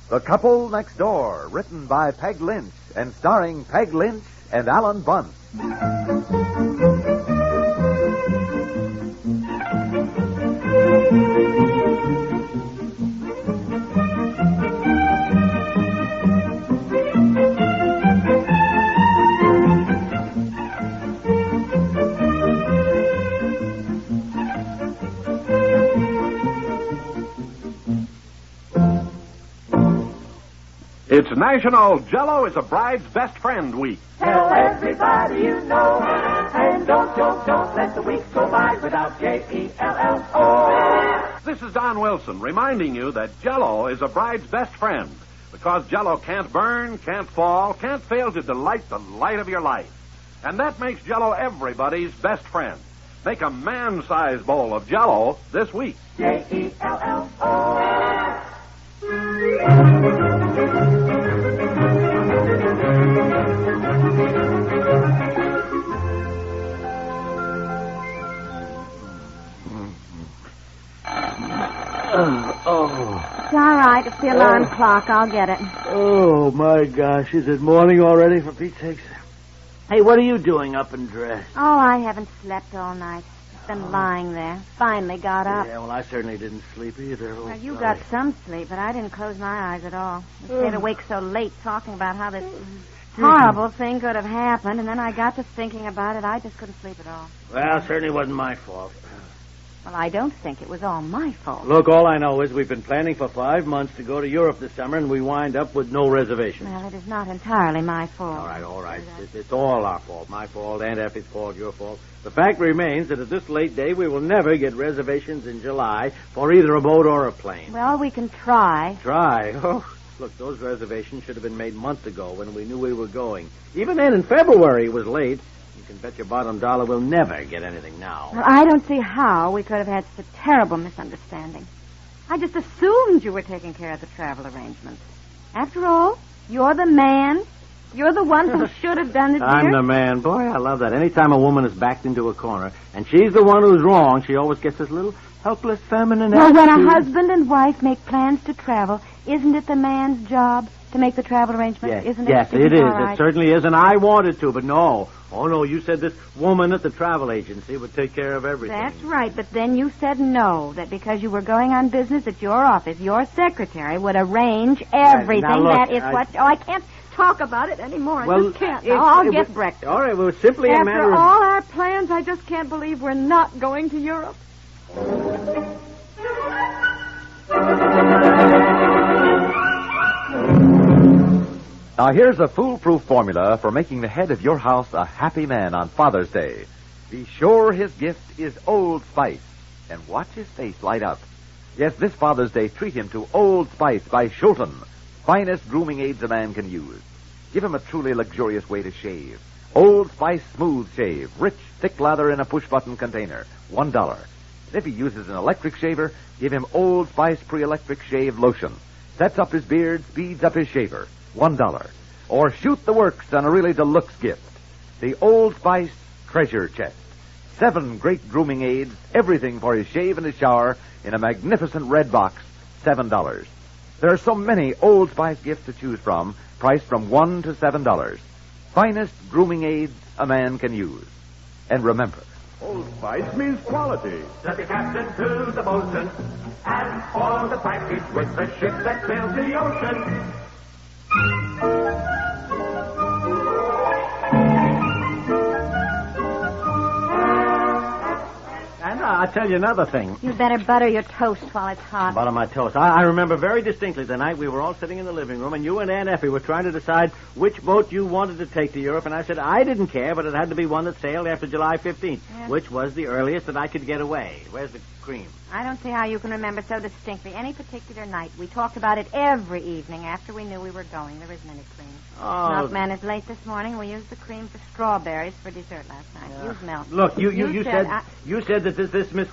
The Couple Next Door, written by Peg Lynch and starring Peg Lynch and Ethel Bunce. It's National Jell-O is a Bride's Best Friend Week. Tell everybody you know, and don't let the weeks go by without Jell-O. This is Don Wilson reminding you that Jell-O is a bride's best friend because Jell-O can't burn, can't fall, can't fail to delight the light of your life. And that makes Jell-O everybody's best friend. Make a man-sized bowl of Jell-O this week. Jell-O. It's all right. It's the alarm clock. I'll get it. Oh, my gosh. Is it morning already, for Pete's sakes? Hey, what are you doing up and dressed? Oh, I haven't slept all night. Just been lying there. Finally got up. Yeah, well, I certainly didn't sleep either. Oh, Well, you sorry. got some sleep, but I didn't close my eyes at all. I stayed awake so late talking about how this horrible thing could have happened, and then I got to thinking about it. I just couldn't sleep at all. Well, it certainly wasn't my fault. Well, I don't think it was all my fault. Look, all I know is we've been planning for 5 months to go to Europe this summer, and we wind up with no reservations. Well, it is not entirely my fault. All right. It's all our fault. My fault, Aunt Effie's fault, your fault. The fact remains that at this late day, we will never get reservations in July for either a boat or a plane. Well, we can try. Try? Oh, look, those reservations should have been made months ago when we knew we were going. Even then, in February, it was late. You can bet your bottom dollar we'll never get anything now. Well, I don't see how we could have had such a terrible misunderstanding. I just assumed you were taking care of the travel arrangements. After all, you're the man. You're the one who should have done it, dear. I'm the man. Boy, I love that. Anytime a woman is backed into a corner, and she's the one who's wrong, she always gets this little helpless feminine Well, when attitude. a husband and wife make plans to travel, isn't it the man's job to make the travel arrangements? Yes, Isn't it? yes, Isn't it is. all right? It certainly is, and I wanted to, but no. Oh, no, you said this woman at the travel agency would take care of everything. That's right, but then you said no, that because you were going on business at your office, your secretary would arrange everything. Now, look, that is what... Oh, I can't talk about it anymore. Well, I just can't. Now, I'll get breakfast. All right, well, it's simply a matter After of... all our plans, I just can't believe we're not going to Europe. Now, here's a foolproof formula for making the head of your house a happy man on Father's Day. Be sure his gift is Old Spice, and watch his face light up. Yes, this Father's Day, treat him to Old Spice by Schulten, finest grooming aids a man can use. Give him a truly luxurious way to shave. Old Spice Smooth Shave, rich, thick lather in a push-button container, $1. If he uses an electric shaver, give him Old Spice Pre-Electric Shave Lotion. Sets up his beard, speeds up his shaver, $1. Or shoot the works on a really deluxe gift. The Old Spice Treasure Chest. 7 great grooming aids, everything for his shave and his shower in a magnificent red box, $7. There are so many Old Spice gifts to choose from, priced from $1 to $7. Finest grooming aids a man can use. And remember, Old Spice means quality. Said the captain to the boatswain, and for the package with the ship that sails the ocean. And I'll tell you another thing. You better butter your toast while it's hot. About my toast. I remember very distinctly the night we were all sitting in the living room, and you and Aunt Effie were trying to decide which boat you wanted to take to Europe, and I said I didn't care, but it had to be one that sailed after July 15th, which was the earliest that I could get away. Where's the cream? I don't see how you can remember so distinctly any particular night. We talked about it every evening after we knew we were going. There isn't any cream. Oh. Milkman is late this morning. We used the cream for strawberries for dessert last night. Use milk. Look, you said that this Miss,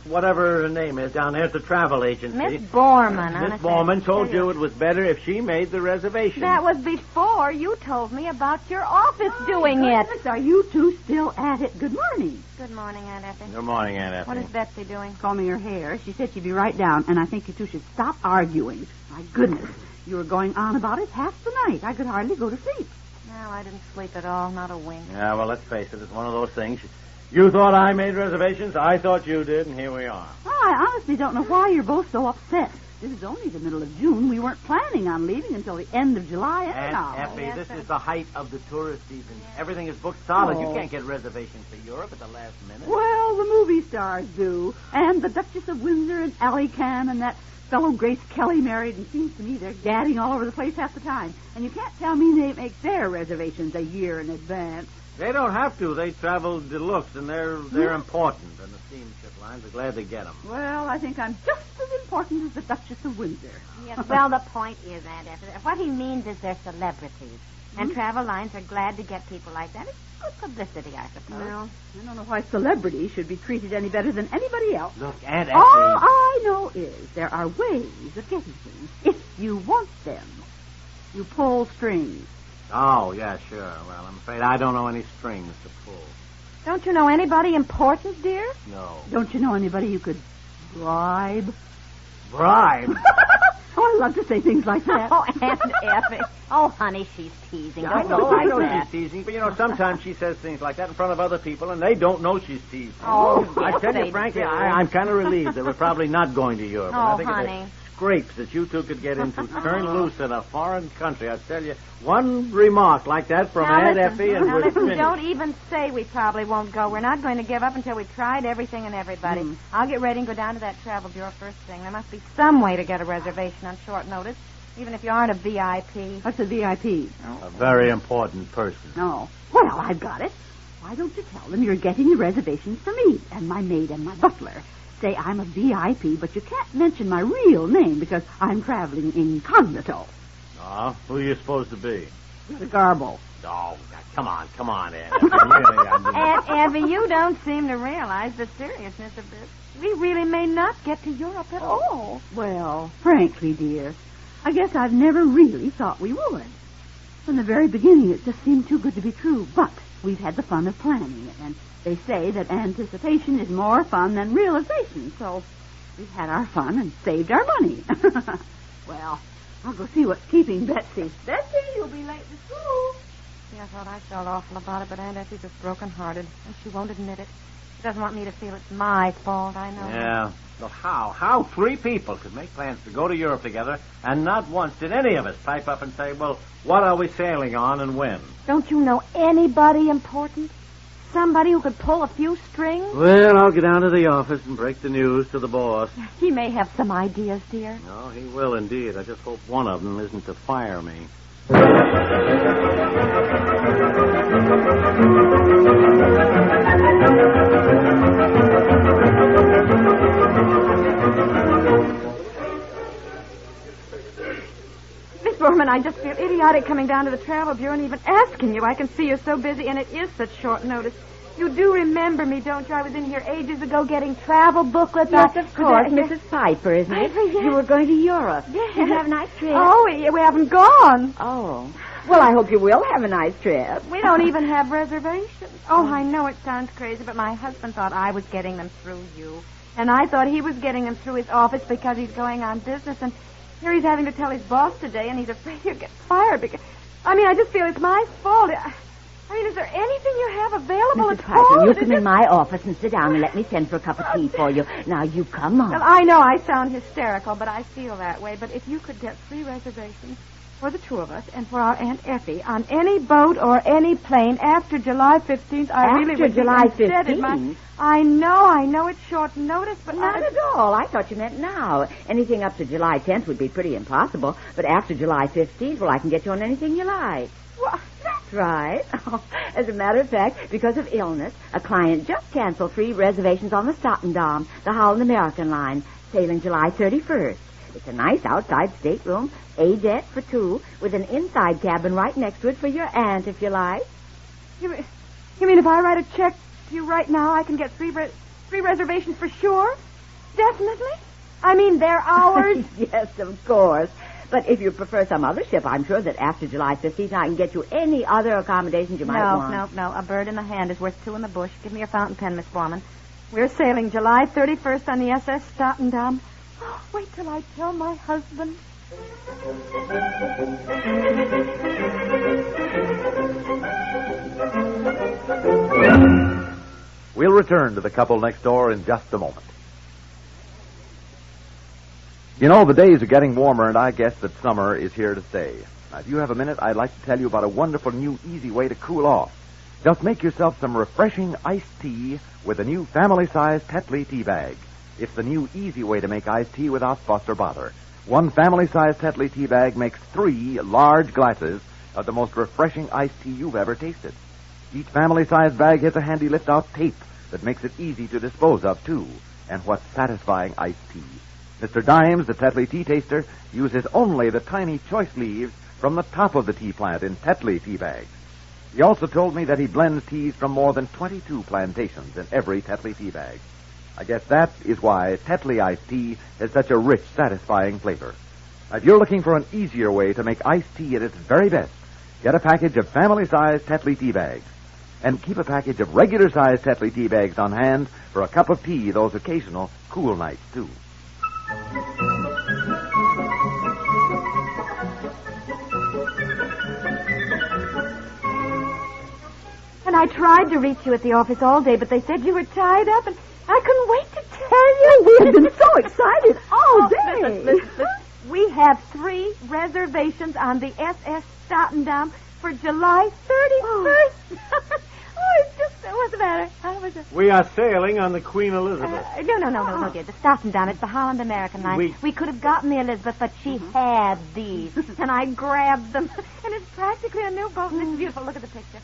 whatever her name is down there at the travel agency. Miss Borman. Miss Borman told you it was better if she made the reservation. That was before you told me about your office doing it. Are you two still at it? Good morning. Good morning, Aunt Effie. Good morning, Aunt Effie. What is Betsy doing? Combing her hair. She said she'd be right down, and I think you two should stop arguing. My goodness. You were going on about it half the night. I could hardly go to sleep. No, I didn't sleep at all. Not a wink. Yeah, well, let's face it. It's one of those things. You thought I made reservations. I thought you did, and here we are. Well, I honestly don't know why you're both so upset. This is only the middle of June. We weren't planning on leaving until the end of July anyhow. Aunt Effie, Yes, this sir. is the height of the tourist season. Everything is booked solid. Oh. You can't get reservations for Europe at the last minute. Well, the movie stars do. And the Duchess of Windsor and Alicante and that fellow Grace Kelly married, and seems to me they're gadding all over the place half the time. And you can't tell me they make their reservations a year in advance. They don't have to. They travel deluxe, and they're important, and the steamship lines are glad to get them. Well, I think I'm just as important as the Duchess of Windsor. Yes, well, the point is, Aunt Effie, what he means is they're celebrities. And travel lines are glad to get people like that. It's good publicity, I suppose. Well, I don't know why celebrities should be treated any better than anybody else. Look, Aunt Effie. All I know is there are ways of getting things if you want them. You pull strings. Oh, yeah, sure. Well, I'm afraid I don't know any strings to pull. Don't you know anybody important, dear? No. Don't you know anybody you could bribe? Bribe? Oh, I love to say things like that. Oh, Aunt Effie. Oh, honey, she's teasing. I Don't know look like she's that. teasing, but, sometimes she says things like that in front of other people, and they don't know she's teasing. Oh, I yes, tell they you, frankly, do. I'm kind of relieved that we're probably not going to Europe. And I Oh, think honey. of the scrapes that you two could get into, turn loose in a foreign country. I tell you, one remark like that from Now, Aunt listen, Effie, and now we're listen, finished. don't even say we probably won't go. We're not going to give up until we've tried everything and everybody. I'll get ready and go down to that travel bureau first thing. There must be some way to get a reservation on short notice, even if you aren't a VIP. What's a VIP? A very important person. No. Well, I've got it. Why don't you tell them you're getting the reservations for me and my maid and my butler? Say I'm a VIP, but you can't mention my real name because I'm traveling incognito. Who are you supposed to be? The garble. Oh, come on, Aunt Effie. Really, I mean... Aunt Effie, you don't seem to realize the seriousness of this. We really may not get to Europe at all. Well, frankly, dear, I guess I've never really thought we would. From the very beginning, it just seemed too good to be true. But we've had the fun of planning it, and they say that anticipation is more fun than realization. So we've had our fun and saved our money. Well, I'll go see what's keeping Betsy. Betsy, you'll be late to school. Yeah, I thought I felt awful about it, but Aunt Effie's just broken-hearted, and she won't admit it. She doesn't want me to feel it's my fault, I know. Yeah. Well, how three people could make plans to go to Europe together, and not once did any of us pipe up and say, well, what are we sailing on and when? Don't you know anybody important? Somebody who could pull a few strings? Well, I'll get down to the office and break the news to the boss. He may have some ideas, dear. No, he will indeed. I just hope one of them isn't to fire me. Miss Borman, I just feel idiotic coming down to the travel bureau and even asking you. I can see you're so busy, and it is such short notice. You do remember me, don't you? I was in here ages ago getting travel booklets. Yes, of course. Mrs. Piper, isn't it? Piper, yes. You were going to Europe. Yes. Did you have a nice trip? Oh, we haven't gone. Oh. Well, I hope you will have a nice trip. We don't even have reservations. Oh, I know it sounds crazy, but my husband thought I was getting them through you. And I thought he was getting them through his office because he's going on business. And here he's having to tell his boss today, and he's afraid he'll get fired. Because, I just feel it's my fault. Is there anything you have available Mrs. at Piper, all? you come in my office and sit down and let me send for a cup of tea for you. Now, you come on. Well, I know I sound hysterical, but I feel that way. But if you could get 3 reservations for the 2 of us and for our Aunt Effie on any boat or any plane after July 15th, I really would be July indebted. 15th? I know it's short notice, but Not at all. I thought you meant now. Anything up to July 10th would be pretty impossible. But after July 15th, well, I can get you on anything you like. Well, That's right. As a matter of fact, because of illness, a client just canceled 3 reservations on the Stottendam, the Holland American line, sailing July 31st. It's a nice outside stateroom, A deck for 2, with an inside cabin right next to it for your aunt, if you like. You mean if I write a check to you right now, I can get 3 3 reservations for sure? Definitely? I mean, they're ours? Yes, of course. But if you prefer some other ship, I'm sure that after July 15th, I can get you any other accommodations you might want. No. A bird in the hand is worth 2 in the bush. Give me your fountain pen, Miss Foreman. We're sailing July 31st on the SS Stottendam. Oh, wait till I tell my husband. We'll return to the couple next door in just a moment. You know, the days are getting warmer, and I guess that summer is here to stay. Now, if you have a minute, I'd like to tell you about a wonderful new, easy way to cool off. Just make yourself some refreshing iced tea with a new family-sized Tetley tea bag. It's the new, easy way to make iced tea without fuss or bother. One family-sized Tetley tea bag makes 3 large glasses of the most refreshing iced tea you've ever tasted. Each family-sized bag has a handy lift-out tape that makes it easy to dispose of, too. And what's satisfying iced tea? Mr. Dimes, the Tetley tea taster, uses only the tiny choice leaves from the top of the tea plant in Tetley tea bags. He also told me that he blends teas from more than 22 plantations in every Tetley tea bag. I guess that is why Tetley iced tea has such a rich, satisfying flavor. Now, if you're looking for an easier way to make iced tea at its very best, get a package of family-sized Tetley tea bags. And keep a package of regular-sized Tetley tea bags on hand for a cup of tea those occasional cool nights, too. And I tried to reach you at the office all day, but they said you were tied up, and I couldn't wait to tell you. We have been so excited all day. Listen. We have 3 reservations on the SS Stottendam for July 31st. It's just, what's the matter? How was it? We are sailing on the Queen Elizabeth. No, dear. The Stottendam, it's the Holland American line. We could have gotten the Elizabeth, but she had these. And I grabbed them. And it's practically a new boat, and it's beautiful. Look at the picture.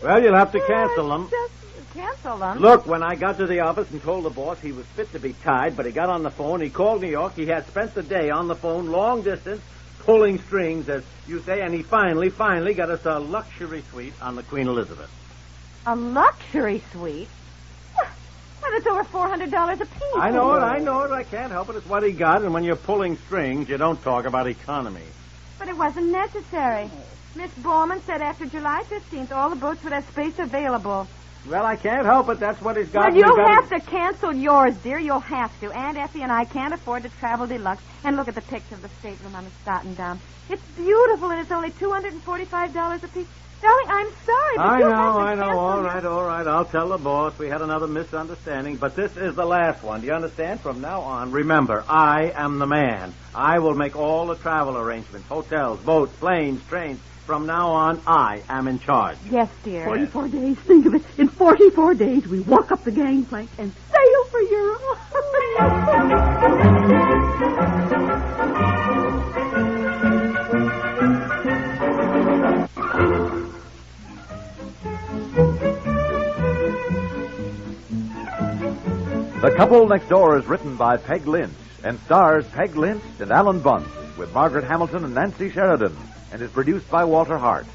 Well, you'll have to cancel them. Just cancel them? Look, when I got to the office and told the boss he was fit to be tied, but he got on the phone, he called New York, he had spent the day on the phone, long distance, pulling strings, as you say, and he finally got us a luxury suite on the Queen Elizabeth. A luxury suite? Well, it's over $400 a piece. I know it. I can't help it. It's what he got, and when you're pulling strings, you don't talk about economy. But it wasn't necessary. Miss Borman said after July 15th, all the boats would have space available. Well, I can't help it. That's what he's got. Well, you'll have to cancel yours, dear. You'll have to. Aunt Effie and I can't afford to travel deluxe. And look at the picture of the stateroom on the Stottendam. It's beautiful, and it's only $245 a piece. Darling, I'm sorry, but I you'll have to know. cancel All right. I'll tell the boss we had another misunderstanding, but this is the last one. Do you understand? From now on, remember, I am the man. I will make all the travel arrangements, hotels, boats, planes, trains. From now on, I am in charge. Yes, dear. 44 days. Think of it. In 44 days, we walk up the gangplank and sail for Europe. The Couple Next Door is written by Peg Lynch and stars Peg Lynch and Alan Bunce with Margaret Hamilton and Nancy Sheridan, and is produced by Walter Hart.